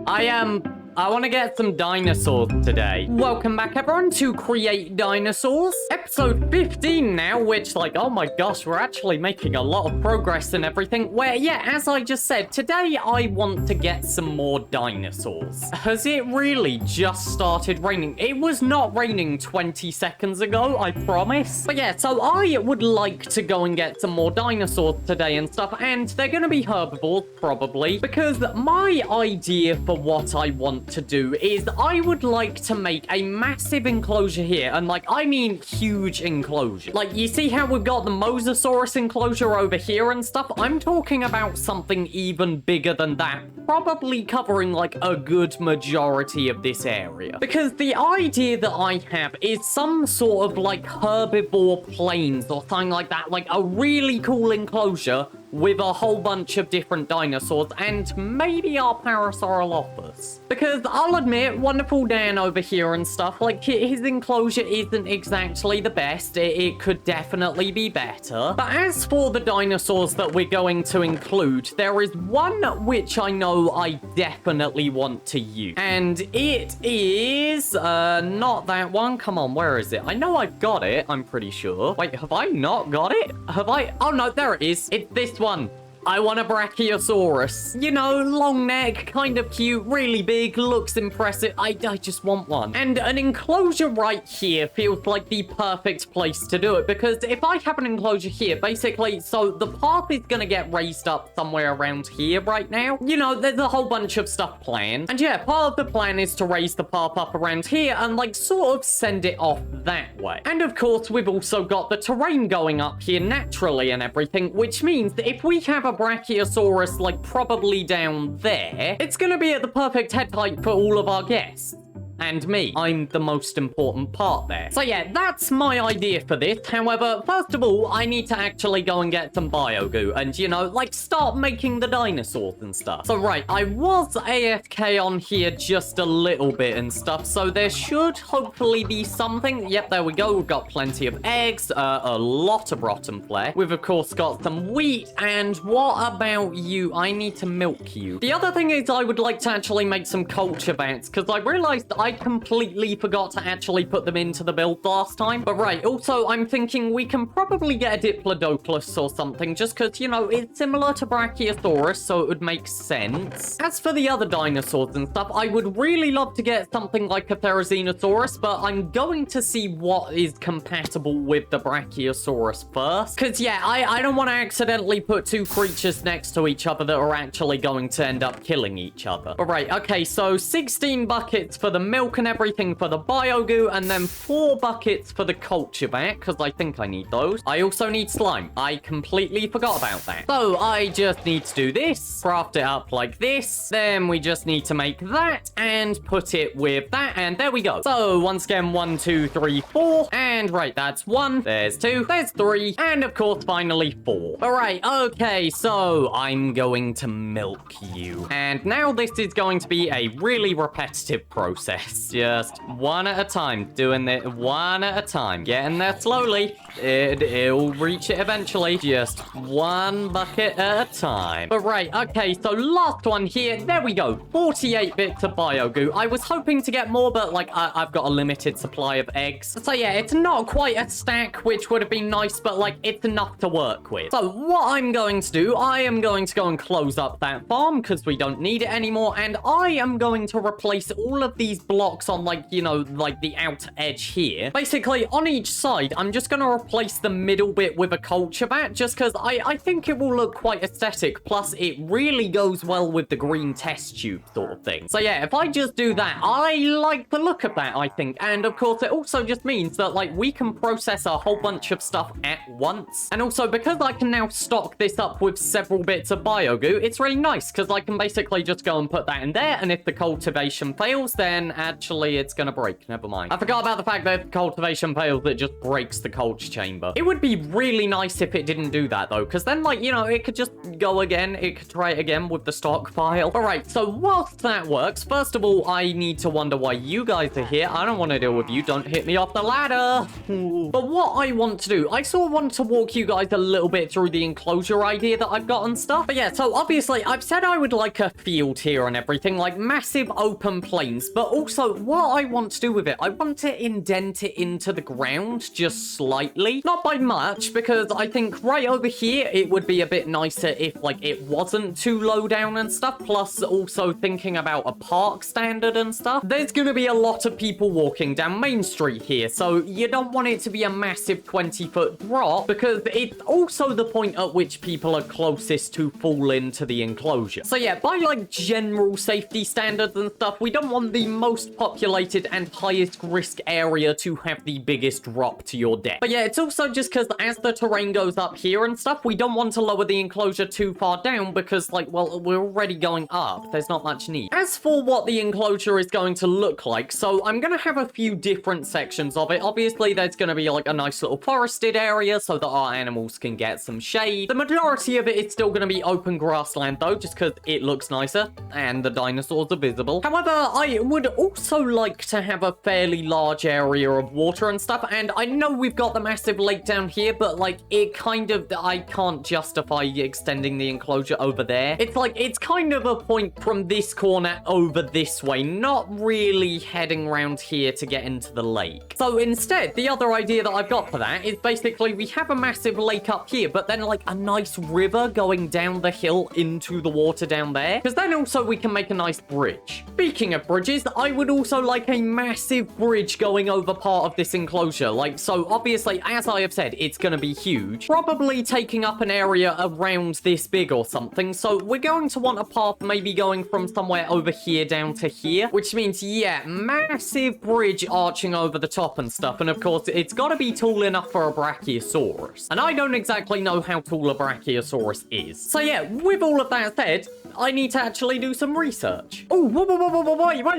I want to get some dinosaurs today. Welcome back, everyone, to Create Dinosaurs. Episode 15 now, which, like, oh my gosh, we're actually making a lot of progress and everything. Where, yeah, as I just said, today I want to get some more dinosaurs. Has it really just started raining? It was not raining 20 seconds ago, I promise. But yeah, so I would like to go and get some more dinosaurs today and stuff, and they're going to be herbivores, probably, because my idea for what I want to do is I would like to make a massive enclosure here, and like I mean huge enclosure. Like, you see how we've got the Mosasaurus enclosure over here and stuff? I'm talking about something even bigger than that, probably covering like a good majority of this area, because the idea that I have is some sort of like herbivore plains or something like that, like a really cool enclosure with a whole bunch of different dinosaurs and maybe our Parasaurolophus. Because I'll admit, Wonderful Dan over here and stuff, like his enclosure isn't exactly the best. It could definitely be better. But as for the dinosaurs that we're going to include, there is one which I know I definitely want to use. And it is, not that one. Come on, where is it? I know I've got it, I'm pretty sure. Wait, have I not got it? Have I? Oh no, there it is. It's this one. I want a Brachiosaurus. You know, long neck, kind of cute, really big, looks impressive. I just want one. And an enclosure right here feels like the perfect place to do it, because if I have an enclosure here, basically, so the path is gonna get raised up somewhere around here right now. You know, there's a whole bunch of stuff planned. And yeah, part of the plan is to raise the path up around here and like sort of send it off that way. And of course, we've also got the terrain going up here naturally and everything, which means that if we have a Brachiosaurus, like, probably down there, it's gonna be at the perfect head height for all of our guests. And me. I'm the most important part there. So yeah, that's my idea for this. However, first of all, I need to actually go and get some bio-goo and, you know, like, start making the dinosaurs and stuff. So right, I was AFK on here just a little bit and stuff, so there should hopefully be something. Yep, there we go. We've got plenty of eggs, a lot of rotten flesh. We've, of course, got some wheat, and what about you? I need to milk you. The other thing is I would like to actually make some culture vats, because I realized I completely forgot to actually put them into the build last time. But right, also, I'm thinking we can probably get a Diplodocus or something, just because, you know, it's similar to Brachiosaurus, so it would make sense. As for the other dinosaurs and stuff, I would really love to get something like a Therizinosaurus, but I'm going to see what is compatible with the Brachiosaurus first. Because, yeah, I don't want to accidentally put two creatures next to each other that are actually going to end up killing each other. But right, okay, so 16 buckets for the milk and everything for the bio-goo, and then 4 buckets for the culture vat, because I think I need those. I also need slime. I completely forgot about that. So I just need to do this, craft it up like this, then we just need to make that and put it with that, and there we go. So once again, 1, 2, 3, 4, and right, that's 1, there's 2, there's 3, and of course, finally 4. All right, okay, so I'm going to milk you, and now this is going to be a really repetitive process. Just one at a time, doing it one at a time, getting there slowly. It'll reach it eventually. Just one bucket at a time. But right, okay, so last one here. There we go. 48 bits of bio-goo. I was hoping to get more, but like I've got a limited supply of eggs. So yeah, it's not quite a stack, which would have been nice, but like it's enough to work with. So what I'm going to do, I am going to go and close up that farm because we don't need it anymore, and I am going to replace all of these blocks on, like, you know, like the outer edge here. Basically, on each side, I'm just going to replace the middle bit with a culture vat, just because I think it will look quite aesthetic, plus it really goes well with the green test tube sort of thing. So yeah, if I just do that, I like the look of that, I think. And of course, it also just means that, like, we can process a whole bunch of stuff at once. And also, because I can now stock this up with several bits of bio-goo, it's really nice, because I can basically just go and put that in there, and if the cultivation fails, then actually, it's gonna break. Never mind. I forgot about the fact that if cultivation fails, it just breaks the culture chamber. It would be really nice if it didn't do that, though, because then, like, you know, it could just go again. It could try it again with the stockpile. All right, so whilst that works, first of all, I need to wonder why you guys are here. I don't want to deal with you. Don't hit me off the ladder. But what I want to do, I sort of want to walk you guys a little bit through the enclosure idea that I've got and stuff. But yeah, so obviously, I've said I would like a field here and everything, like massive open plains. But also, what I want to do with it, I want to indent it into the ground just slightly. Not by much, because I think right over here, it would be a bit nicer if, like, it wasn't too low down and stuff. Plus, also thinking about a park standard and stuff. There's going to be a lot of people walking down Main Street here, so you don't want it to be a massive 20-foot drop, because it's also the point at which people are closest to fall into the enclosure. So yeah, by like general safety standards and stuff, we don't want the most populated and highest risk area to have the biggest drop to your death. But yeah, it's also just because as the terrain goes up here and stuff, we don't want to lower the enclosure too far down because, like, well, we're already going up. There's not much need. As for what the enclosure is going to look like, so I'm going to have a few different sections of it. Obviously, there's going to be like a nice little forested area so that our animals can get some shade. The majority of it is still going to be open grassland though, just because it looks nicer and the dinosaurs are visible. However, I would also like to have a fairly large area of water and stuff, and I know we've got the massive lake down here, but like it kind of, I can't justify extending the enclosure over there. It's like, it's kind of a point from this corner over this way, not really heading around here to get into the lake. So instead, the other idea that I've got for that is basically we have a massive lake up here, but then like a nice river going down the hill into the water down there, because then also we can make a nice bridge. Speaking of bridges, I would also like a massive bridge going over part of this enclosure. Like, so obviously, as I have said, it's going to be huge, probably taking up an area around this big or something. So we're going to want a path maybe going from somewhere over here down to here, which means, yeah, massive bridge arching over the top and stuff. And of course, it's got to be tall enough for a Brachiosaurus. And I don't exactly know how tall a Brachiosaurus is. So yeah, with all of that said, I need to actually do some research. Oh,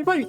wait.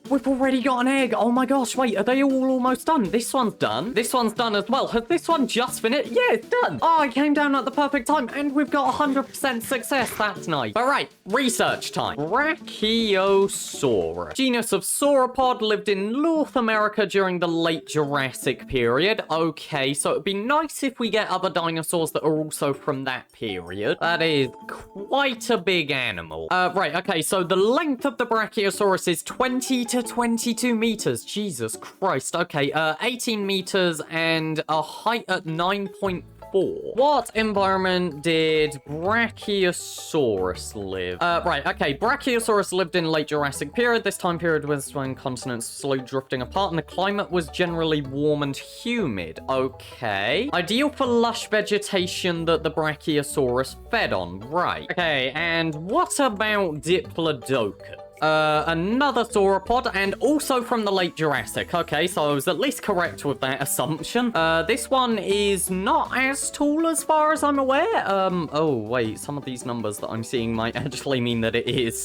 We've already got an egg. Oh my gosh, wait, are they all almost done? This one's done. This one's done as well. Has this one just finished? Yeah, it's done. Oh, I came down at the perfect time, and we've got 100% success. That's nice. All right, research time. Brachiosaurus. Genus of sauropod, lived in North America during the late Jurassic period. Okay, so it'd be nice if we get other dinosaurs that are also from that period. That is quite a big animal. Right, okay, so the length of the Brachiosaurus is 20 to 22 meters. Jesus Christ. Okay, 18 meters and a height at 9.4. What environment did Brachiosaurus live? Right, okay. Brachiosaurus lived in late Jurassic period. This time period was when continents slowly drifting apart and the climate was generally warm and humid. Okay. Ideal for lush vegetation that the Brachiosaurus fed on. Right. Okay, and what about Diplodocus? Another sauropod, and also from the late Jurassic. Okay, so I was at least correct with that assumption. This one is not as tall as far as I'm aware. Oh, wait, some of these numbers that I'm seeing might actually mean that it is.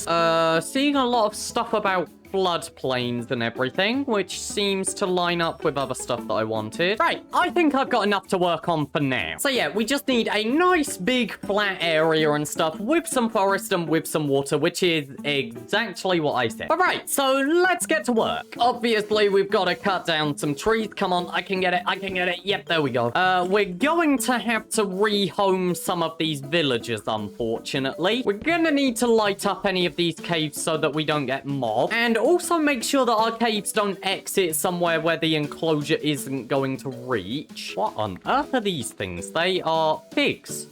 Seeing a lot of stuff about floodplains and everything, which seems to line up with other stuff that I wanted. Right, I think I've got enough to work on for now. So yeah, we just need a nice big flat area and stuff with some forest and with some water, which is exactly what I said. All right, so let's get to work. Obviously, we've got to cut down some trees. Come on, I can get it. Yep, there we go. We're going to have to rehome some of these villagers, unfortunately. We're gonna need to light up any of these caves so that we don't get mobbed. And also make sure that our caves don't exit somewhere where the enclosure isn't going to reach. What on earth are these things? They are pigs.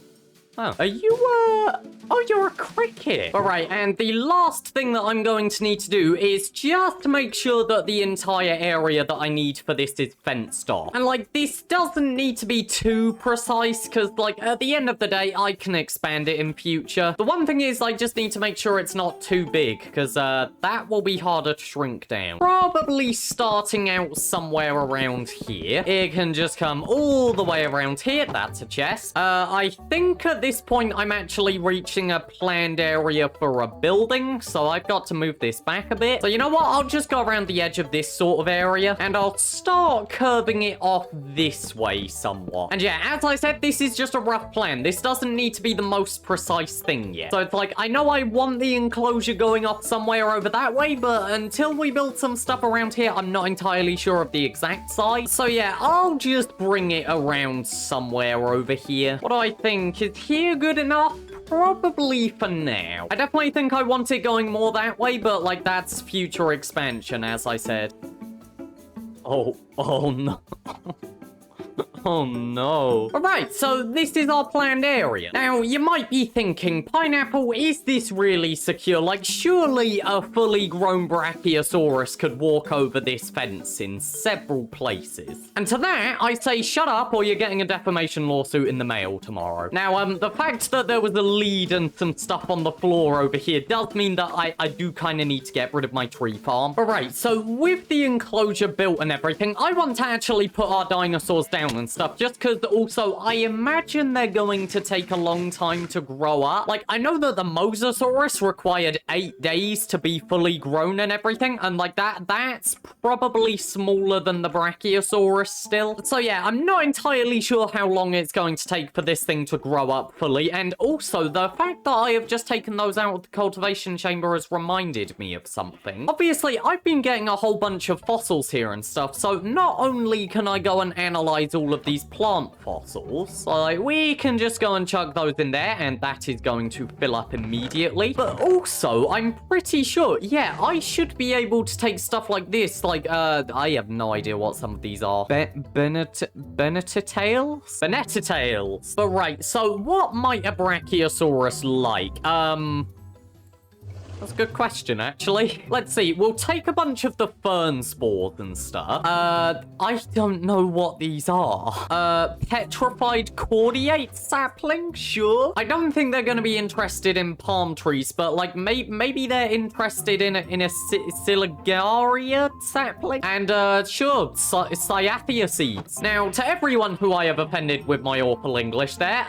Oh, are you, oh, you're a cricket. All right, and the last thing that I'm going to need to do is just make sure that the entire area that I need for this is fenced off. And, like, this doesn't need to be too precise, because, like, at the end of the day, I can expand it in future. The one thing is I just need to make sure it's not too big, because, that will be harder to shrink down. Probably starting out somewhere around here. It can just come all the way around here. That's a chest. I think at this point, I'm actually reaching creating a planned area for a building, so I've got to move this back a bit. So you know what? I'll just go around the edge of this sort of area, and I'll start curving it off this way somewhat. And yeah, as I said, this is just a rough plan. This doesn't need to be the most precise thing yet. So it's like, I know I want the enclosure going off somewhere over that way, but until we build some stuff around here, I'm not entirely sure of the exact size. So yeah, I'll just bring it around somewhere over here. What do I think? Is here good enough? Probably for now. I definitely think I want it going more that way, but like that's future expansion, as I said. Oh no. Oh no. Alright, so this is our planned area. Now, you might be thinking, Pineapple, is this really secure? Like, surely a fully grown Brachiosaurus could walk over this fence in several places. And to that, I say shut up or you're getting a defamation lawsuit in the mail tomorrow. Now, the fact that there was a lead and some stuff on the floor over here does mean that I do kind of need to get rid of my tree farm. Alright, so with the enclosure built and everything, I want to actually put our dinosaurs down and stuff, just because also I imagine they're going to take a long time to grow up. Like, I know that the Mosasaurus required 8 days to be fully grown and everything, and like that's probably smaller than the Brachiosaurus still. So yeah, I'm not entirely sure how long it's going to take for this thing to grow up fully, and also the fact that I have just taken those out of the cultivation chamber has reminded me of something. Obviously, I've been getting a whole bunch of fossils here and stuff, so not only can I go and analyze all of these plant fossils, like we can just go and chuck those in there and that is going to fill up immediately, but also I'm pretty sure, yeah, I should be able to take stuff like this, like I have no idea what some of these are. Benetatails? But right, so what might a Brachiosaurus like? That's a good question, actually. Let's see. We'll take a bunch of the fern spores and stuff. I don't know what these are. Petrified cordiate sapling? Sure. I don't think they're going to be interested in palm trees, but like maybe they're interested in a Siligaria sapling. And sure, Cyathea seeds. Now, to everyone who I have offended with my awful English there,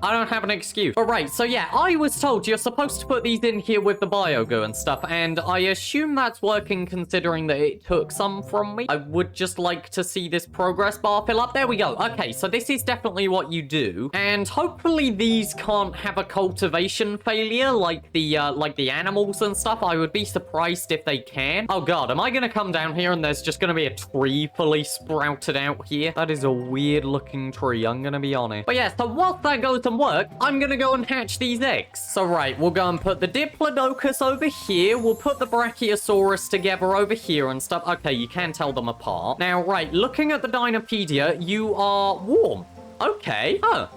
I don't have an excuse. All right, so yeah, I was told you're supposed to put these in here with the biogoo and stuff, and I assume that's working considering that it took some from me. I would just like to see this progress bar fill up. There we go. Okay, so this is definitely what you do, and hopefully these can't have a cultivation failure like the animals and stuff. I would be surprised if they can. Oh god, am I gonna come down here and there's just gonna be a tree fully sprouted out here? That is a weird looking tree, I'm gonna be honest. But yeah, so whilst that goes to work, I'm gonna go and hatch these eggs. So right, we'll go and put the Diplodocus over here. We'll put the Brachiosaurus together over here and stuff. Okay, you can tell them apart. Now, right, looking at the Dinopedia, you are warm. Okay. Oh.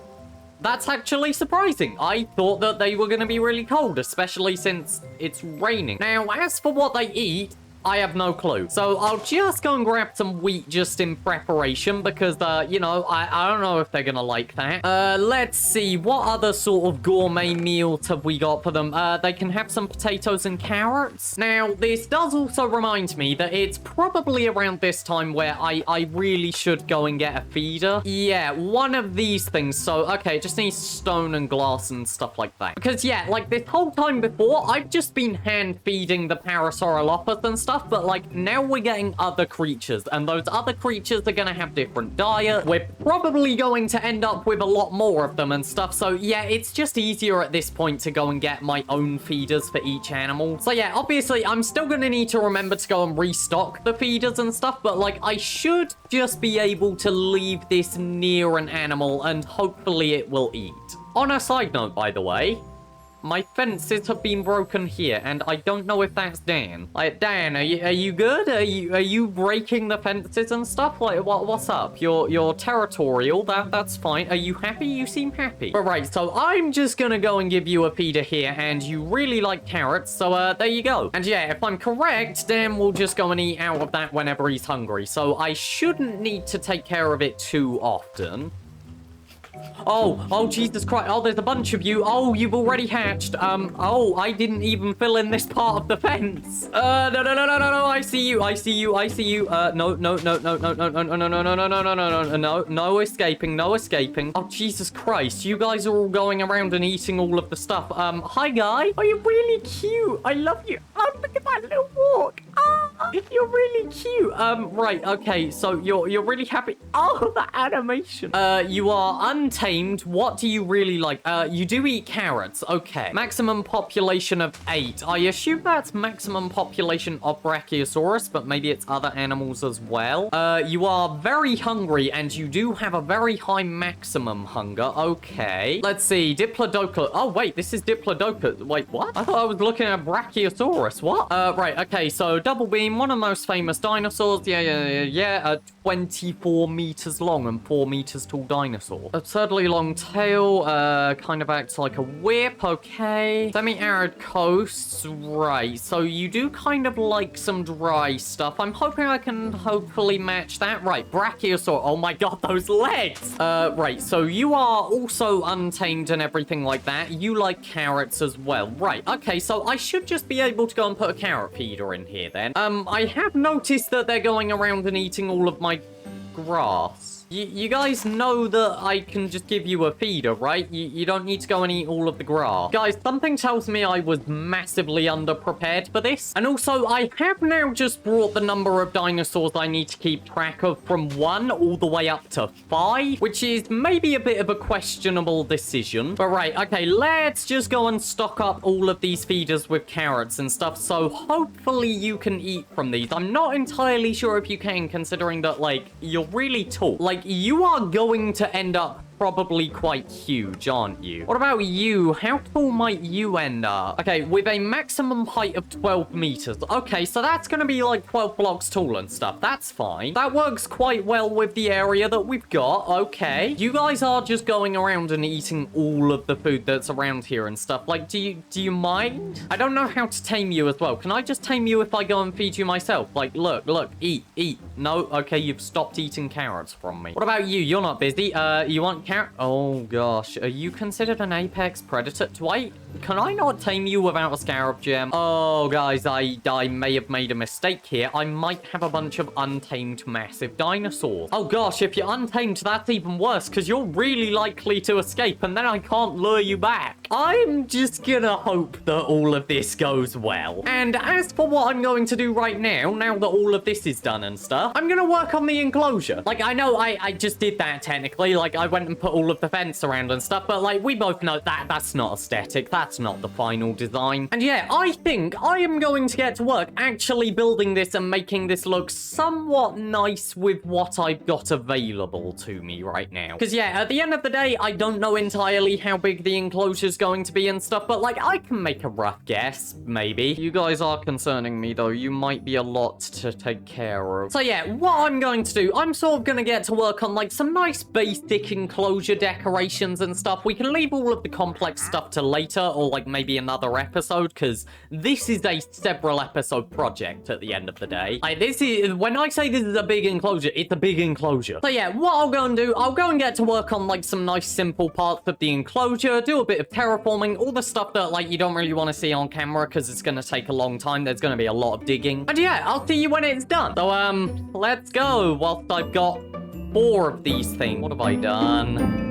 That's actually surprising. I thought that they were gonna be really cold, especially since it's raining. Now, as for what they eat, I have no clue. So I'll just go and grab some wheat just in preparation because, you know, I don't know if they're gonna like that. Let's see. What other sort of gourmet meals have we got for them? They can have some potatoes and carrots. Now, this does also remind me that it's probably around this time where I really should go and get a feeder. Yeah, one of these things. So, okay, just needs stone and glass and stuff like that. Because, yeah, like this whole time before, I've just been hand feeding the Parasaurolophus and stuff. But like now we're getting other creatures and those other creatures are gonna have different diet. We're probably going to end up with a lot more of them and stuff. So yeah, it's just easier at this point to go and get my own feeders for each animal. So yeah, obviously I'm still gonna need to remember to go and restock the feeders and stuff, but like I should just be able to leave this near an animal and hopefully it will eat. On a side note, by the way, my fences have been broken here, and I don't know if that's Dan. Like, Dan, are you good? Are you breaking the fences and stuff? Like, what's up? You're territorial. That's fine. Are you happy? You seem happy. All right, so I'm just gonna go and give you a feeder here, and you really like carrots, so there you go. And yeah, if I'm correct, Dan will just go and eat out of that whenever he's hungry. So I shouldn't need to take care of it too often. Oh, Jesus Christ. Oh, there's a bunch of you. Oh, you've already hatched. Oh, I didn't even fill in this part of the fence. No. I see you. No escaping. Oh, Jesus Christ. You guys are all going around and eating all of the stuff. Hi, guy. Oh, you're really cute. I love you. Oh, look at that little walk. Oh, you're really cute. Right. Okay. So you're really happy. Oh, the animation. You are untamed. What do you really like? You do eat carrots. Okay. Maximum population of 8. I assume that's maximum population of Brachiosaurus, but maybe it's other animals as well. You are very hungry, and you do have a very high maximum hunger. Okay. Let's see. Diplodocus. Oh, wait. This is Diplodocus. Wait, what? I thought I was looking at Brachiosaurus. What? Right. Okay. So, Double Beam, one of the most famous dinosaurs. Yeah. 24 meters long and 4 meters tall dinosaur. Absurdly long tail, kind of acts like a whip, okay. Semi-arid coasts, right. So you do kind of like some dry stuff. I'm hoping I can hopefully match that. Right, Brachiosaur. Oh my god, those legs! Right, so you are also untamed and everything like that. You like carrots as well. Right, okay, so I should just be able to go and put a carrot feeder in here then. I have noticed that they're going around and eating all of my grass. You guys know that I can just give you a feeder, right? You don't need to go and eat all of the grass. Guys, something tells me I was massively underprepared for this. And also, I have now just brought the number of dinosaurs I need to keep track of from 1 all the way up to 5, which is maybe a bit of a questionable decision. But right, okay, let's just go and stock up all of these feeders with carrots and stuff. So hopefully you can eat from these. I'm not entirely sure if you can, considering that, like, you're really tall. Like, you are going to end up probably quite huge, aren't you? What about you? How tall might you end up? Okay, with a maximum height of 12 meters. Okay, so that's going to be like 12 blocks tall and stuff. That's fine. That works quite well with the area that we've got. Okay. You guys are just going around and eating all of the food that's around here and stuff. Like, do you mind? I don't know how to tame you as well. Can I just tame you if I go and feed you myself? Like, look, eat. No? Okay, you've stopped eating carrots from me. What about you? You're not busy. You want carrot? Oh gosh, are you considered an apex predator? Can I not tame you without a scarab gem? Oh guys, I may have made a mistake here. I might have a bunch of untamed massive dinosaurs. Oh gosh, if you're untamed, that's even worse, because you're really likely to escape, and then I can't lure you back. I'm just gonna hope that all of this goes well. And as for what I'm going to do right now that all of this is done and stuff, I'm gonna work on the enclosure. Like, I know I just did that technically. Like, I went and put all of the fence around and stuff, but like, we both know that that's not aesthetic. That's not the final design. And yeah, I think I am going to get to work actually building this and making this look somewhat nice with what I've got available to me right now. Because yeah, at the end of the day, I don't know entirely how big the enclosure's going to be and stuff, but like, I can make a rough guess, maybe. You guys are concerning me though. You might be a lot to take care of. So yeah, what I'm going to do, I'm sort of going to get to work on like some nice basic enclosure decorations and stuff. We can leave all of the complex stuff to later, or like maybe another episode, because this is a several episode project at the end of the day. When I say this is a big enclosure, it's a big enclosure. So yeah, what I'll go and do, I'll go and get to work on like some nice simple parts of the enclosure, do a bit of terraforming, all the stuff that like you don't really want to see on camera because it's going to take a long time. There's going to be a lot of digging. And yeah, I'll see you when it's done. So let's go whilst I've got 4 of these things. What have I done?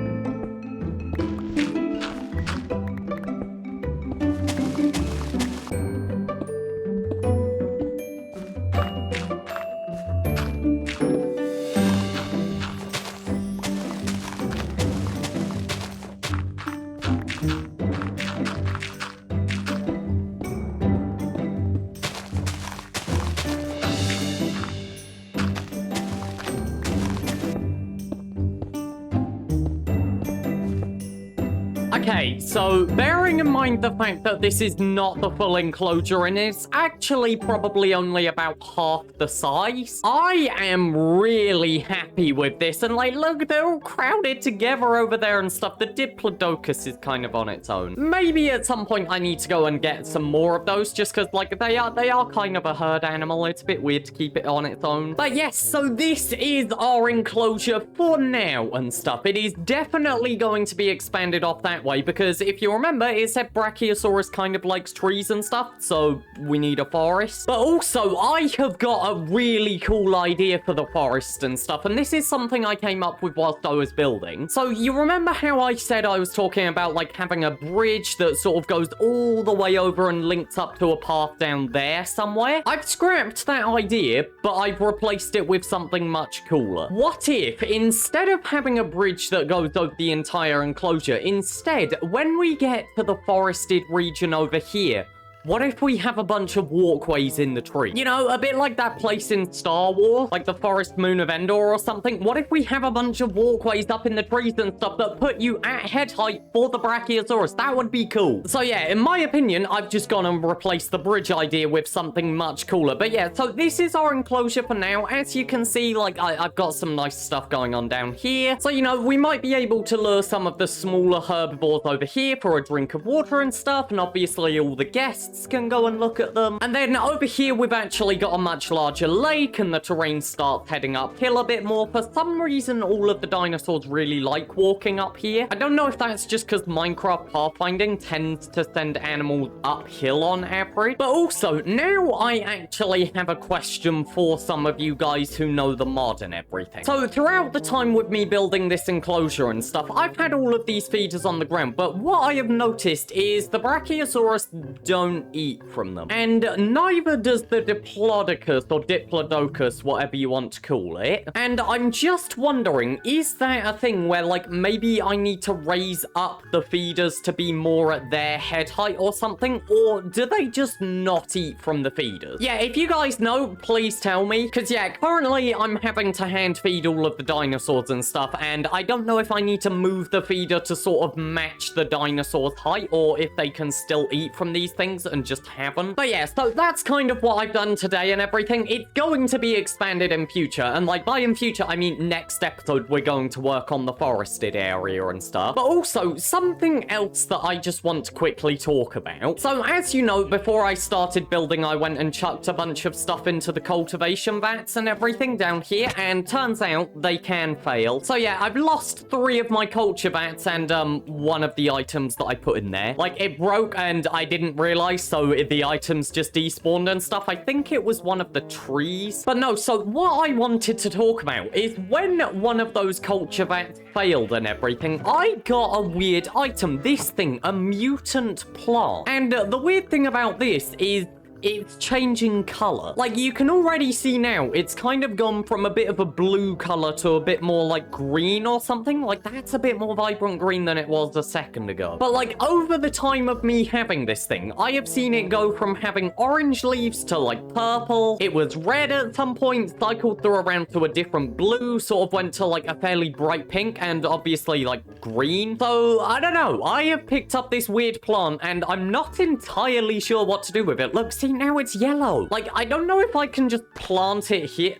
Okay, so bearing in mind the fact that this is not the full enclosure and it's actually probably only about half the size, I am really happy with this. And like, look, they're all crowded together over there and stuff. The Diplodocus is kind of on its own. Maybe at some point I need to go and get some more of those just because like they are kind of a herd animal. It's a bit weird to keep it on its own. But yes, so this is our enclosure for now and stuff. It is definitely going to be expanded off that way because if you remember, it said Brachiosaurus kind of likes trees and stuff, so we need a forest. But also, I have got a really cool idea for the forest and stuff, and this is something I came up with whilst I was building. So you remember how I said I was talking about like having a bridge that sort of goes all the way over and links up to a path down there somewhere? I've scrapped that idea, but I've replaced it with something much cooler. What if, instead of having a bridge that goes over the entire enclosure, instead, when we get to the forested region over here, what if we have a bunch of walkways in the tree? You know, a bit like that place in Star Wars, like the Forest Moon of Endor or something. What if we have a bunch of walkways up in the trees and stuff that put you at head height for the Brachiosaurus? That would be cool. So yeah, in my opinion, I've just gone and replaced the bridge idea with something much cooler. But yeah, so this is our enclosure for now. As you can see, like I've got some nice stuff going on down here. So, you know, we might be able to lure some of the smaller herbivores over here for a drink of water and stuff. And obviously all the guests can go and look at them. And then over here, we've actually got a much larger lake and the terrain starts heading uphill a bit more. For some reason, all of the dinosaurs really like walking up here. I don't know if that's just because Minecraft pathfinding tends to send animals uphill on average. But also, now I actually have a question for some of you guys who know the mod and everything. So throughout the time with me building this enclosure and stuff, I've had all of these feeders on the ground. But what I have noticed is the Brachiosaurus don't eat from them, and neither does the Diplodocus or Diplodocus, whatever you want to call it. And I'm just wondering, is that a thing where like maybe I need to raise up the feeders to be more at their head height or something, or do they just not eat from the feeders? Yeah, if you guys know, please tell me, because yeah, currently I'm having to hand feed all of the dinosaurs and stuff, and I don't know if I need to move the feeder to sort of match the dinosaur's height, or if they can still eat from these things and just happen. But yeah, so that's kind of what I've done today and everything. It's going to be expanded in future, and like by in future I mean next episode we're going to work on the forested area and stuff. But also something else that I just want to quickly talk about. So as you know, before I started building, I went and chucked a bunch of stuff into the cultivation vats and everything down here, and turns out they can fail. So yeah, I've lost 3 of my culture vats and one of the items that I put in there. Like it broke and I didn't realize, so the items just despawned and stuff. I think it was one of the trees. But no, so what I wanted to talk about is when one of those culture vats failed and everything, I got a weird item. This thing, a mutant plant. And the weird thing about this is it's changing color. Like you can already see now, it's kind of gone from a bit of a blue color to a bit more like green or something. Like that's a bit more vibrant green than it was a second ago. But like over the time of me having this thing, I have seen it go from having orange leaves to like purple. It was red at some point, cycled through around to a different blue, sort of went to like a fairly bright pink, and obviously like green. So I don't know, I have picked up this weird plant and I'm not entirely sure what to do with it. Look, see, now it's yellow. Like, I don't know if I can just plant it here.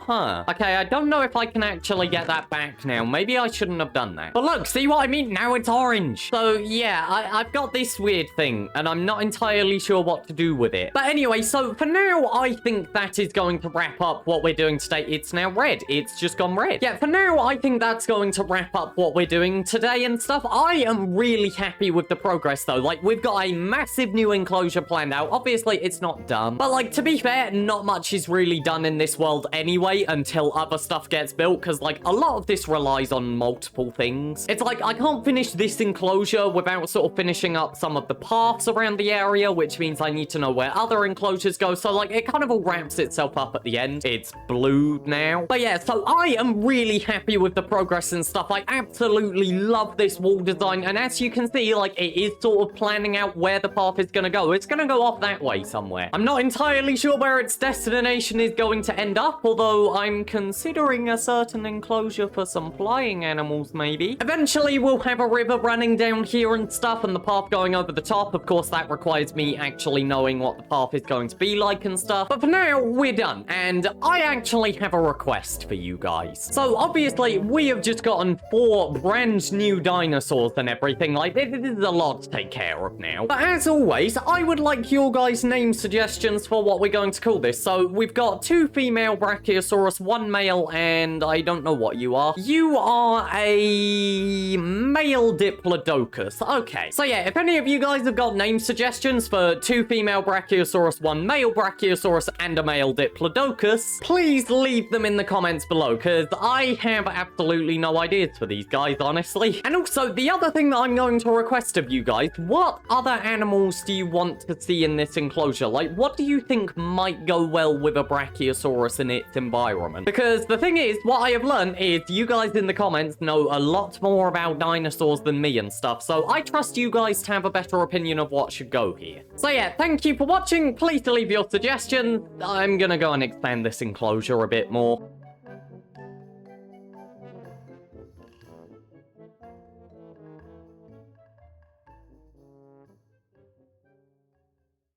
Huh. Okay, I don't know if I can actually get that back now. Maybe I shouldn't have done that. But look, see what I mean? Now it's orange. So yeah, I've got this weird thing, and I'm not entirely sure what to do with it. But anyway, so for now, I think that is going to wrap up what we're doing today. It's now red. It's just gone red. Yeah, for now, I think that's going to wrap up what we're doing today and stuff. I am really happy with the progress, though. Like, we've got a massive new enclosure planned out. Obviously, it's not done. But like, to be fair, not much is really done in this world anyway, until other stuff gets built, because like a lot of this relies on multiple things. It's like I can't finish this enclosure without sort of finishing up some of the paths around the area, which means I need to know where other enclosures go. So like it kind of all wraps itself up at the end. It's blue now. But yeah, so I am really happy with the progress and stuff. I absolutely love this wall design, and as you can see, like it is sort of planning out where the path is gonna go. It's gonna go off that way somewhere. I'm not entirely sure where its destination is going to end up, although so I'm considering a certain enclosure for some flying animals, maybe. Eventually, we'll have a river running down here and stuff, and the path going over the top. Of course, that requires me actually knowing what the path is going to be like and stuff. But for now, we're done. And I actually have a request for you guys. So, obviously, we have just gotten 4 brand new dinosaurs and everything. Like, this is a lot to take care of now. But as always, I would like your guys' name suggestions for what we're going to call this. So, we've got 2 female Brachiosaurus, 1 male, and I don't know what you are. You are a male Diplodocus. Okay. So yeah, if any of you guys have got name suggestions for 2 female Brachiosaurus, 1 male Brachiosaurus, and a male Diplodocus, please leave them in the comments below, because I have absolutely no ideas for these guys, honestly. And also, the other thing that I'm going to request of you guys, what other animals do you want to see in this enclosure? Like, what do you think might go well with a Brachiosaurus in its environment? Because the thing is, what I have learned is you guys in the comments know a lot more about dinosaurs than me and stuff, so I trust you guys to have a better opinion of what should go here. So yeah, thank you for watching. Please leave your suggestions. I'm gonna go and expand this enclosure a bit more.